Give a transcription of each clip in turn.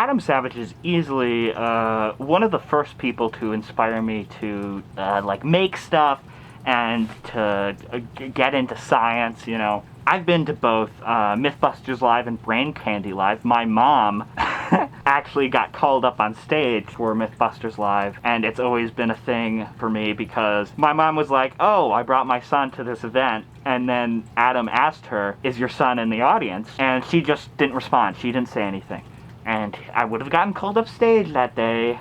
Adam Savage is easily one of the first people to inspire me to like make stuff and to get into science, you know. I've been to both Mythbusters Live and Brain Candy Live. My mom actually got called up on stage for Mythbusters Live, and it's always been a thing for me because my mom was like, oh, I brought my son to this event, and then Adam asked her, is your son in the audience? And she just didn't respond. She didn't say anything. And I would have gotten called up stage that day.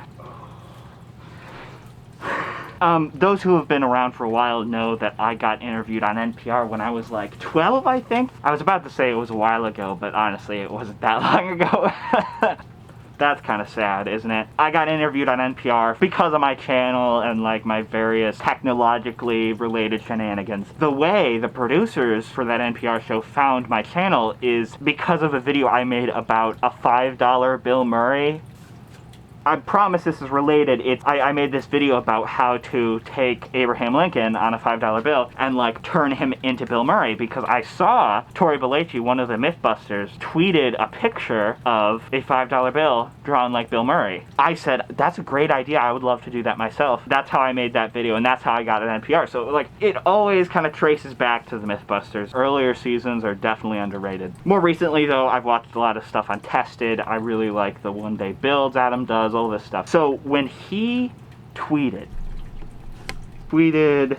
Those who have been around for a while know that I got interviewed on NPR when I was like 12, I think. I was about to say it was a while ago, but honestly, it wasn't that long ago. That's kind of sad, isn't it? I got interviewed on NPR because of my channel and like my various technologically related shenanigans. The way the producers for that NPR show found my channel is because of a video I made about a $5 Bill Murray. I promise this is related. I made this video about how to take Abraham Lincoln on a $5 bill and like turn him into Bill Murray, because I saw Tori Belleci, one of the Mythbusters, tweeted a picture of a $5 bill drawn like Bill Murray. I said, that's a great idea. I would love to do that myself. That's how I made that video, and that's how I got an NPR. So like it always kind of traces back to the Mythbusters. Earlier seasons are definitely underrated. More recently though, I've watched a lot of stuff on Tested. I really like the one-day builds Adam does, all this stuff. So when he tweeted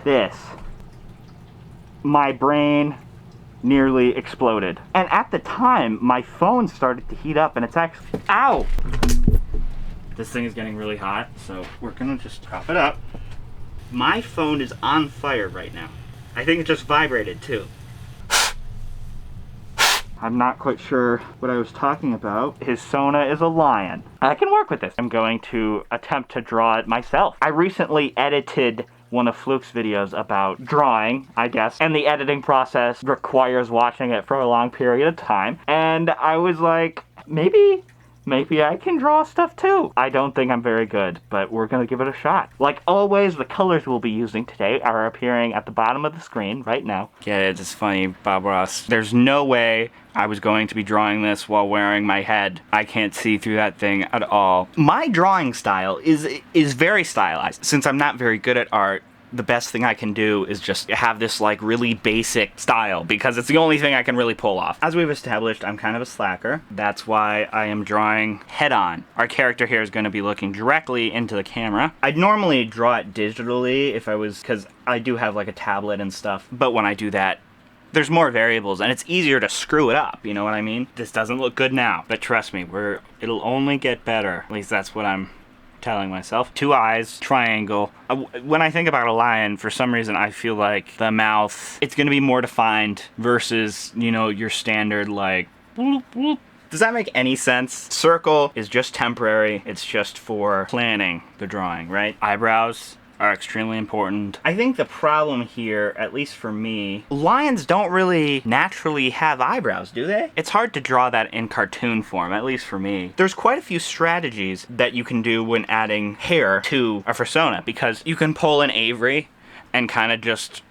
this, my brain nearly exploded. And at the time, my phone started to heat up, and it's actually, ow! This thing is getting really hot, so we're gonna just prop it up. My phone is on fire right now. I think it just vibrated too. I'm not quite sure what I was talking about. His Sona is a lion. I can work with this. I'm going to attempt to draw it myself. I recently edited one of Fluke's videos about drawing, I guess, and the editing process requires watching it for a long period of time. And I was like, maybe I can draw stuff too. I don't think I'm very good, but we're gonna give it a shot. Like always, the colors we'll be using today are appearing at the bottom of the screen right now. Yeah, it's funny, Bob Ross. There's no way I was going to be drawing this while wearing my head. I can't see through that thing at all. My drawing style is very stylized. Since I'm not very good at art, the best thing I can do is just have this like really basic style, because it's the only thing I can really pull off. As we've established, I'm kind of a slacker. That's why I am drawing head on. Our character here is going to be looking directly into the camera. I'd normally draw it digitally if I was, because I do have like a tablet and stuff, but when I do that, there's more variables and it's easier to screw it up, you know what I mean? This doesn't look good now, but trust me, it'll only get better. At least that's what I'm telling myself. 2 eyes, triangle. When I think about a lion, for some reason I feel like the mouth, it's gonna be more defined versus, you know, your standard like bloop, bloop. Does that make any sense? Circle is just temporary. It's just for planning the drawing, right? Eyebrows are extremely important. I think the problem here, at least for me, lions don't really naturally have eyebrows, do they? It's hard to draw that in cartoon form, at least for me. There's quite a few strategies that you can do when adding hair to a Fursona, because you can pull an Avery and kind of just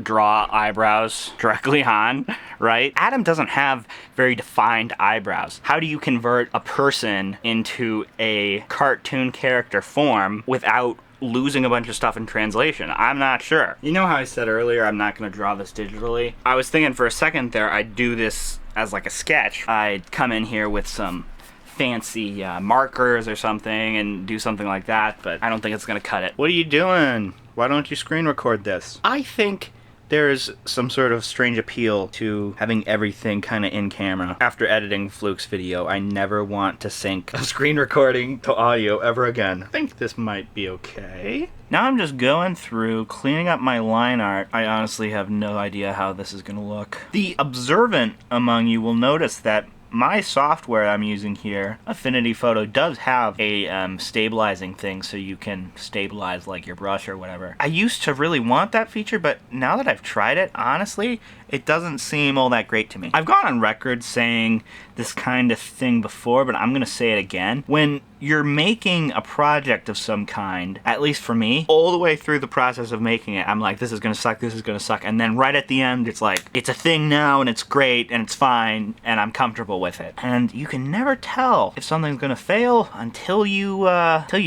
draw eyebrows directly on, right? Adam doesn't have very defined eyebrows. How do you convert a person into a cartoon character form without losing a bunch of stuff in translation? I'm not sure. You know how I said earlier I'm not going to draw this digitally? I was thinking for a second there I'd do this as like a sketch. I'd come in here with some fancy markers or something and do something like that, but I don't think it's going to cut it. What are you doing? Why don't you screen record this? I think there's some sort of strange appeal to having everything kind of in camera. After editing Fluke's video, I never want to sync a screen recording to audio ever again. I think this might be okay. Now I'm just going through, cleaning up my line art. I honestly have no idea how this is gonna look. The observant among you will notice that my software I'm using here, Affinity Photo, does have a stabilizing thing so you can stabilize like your brush or whatever. I used to really want that feature, but now that I've tried it, honestly, It doesn't seem all that great to me. I've gone on record saying this kind of thing before, but I'm gonna say it again. When you're making a project of some kind, at least for me, all the way through the process of making it, I'm like, this is gonna suck, this is gonna suck, and then right at the end, it's like, it's a thing now, and it's great, and it's fine, and I'm comfortable with it. And you can never tell if something's gonna fail until you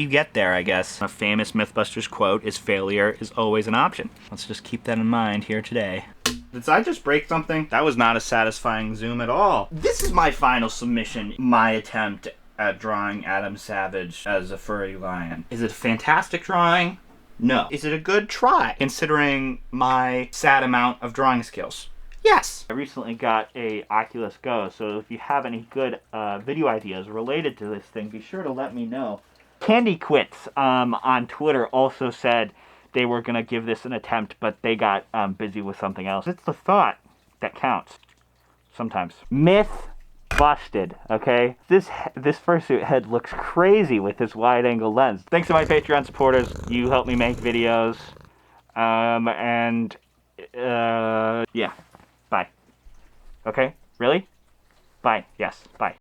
get there, I guess. A famous Mythbusters quote is, failure is always an option. Let's just keep that in mind here today. Did I just break something? That was not a satisfying zoom at all. This is my final submission, my attempt at drawing Adam Savage as a furry lion. Is it a fantastic drawing? No. Is it a good try, considering my sad amount of drawing skills? Yes. I recently got a Oculus Go, so if you have any good video ideas related to this thing, be sure to let me know. Candy Quits on Twitter also said they were gonna give this an attempt, but they got busy with something else. It's the thought that counts. Sometimes. Myth busted, okay? This fursuit head looks crazy with this wide-angle lens. Thanks to my Patreon supporters, you help me make videos. Yeah. Bye. Okay? Really? Bye. Yes. Bye.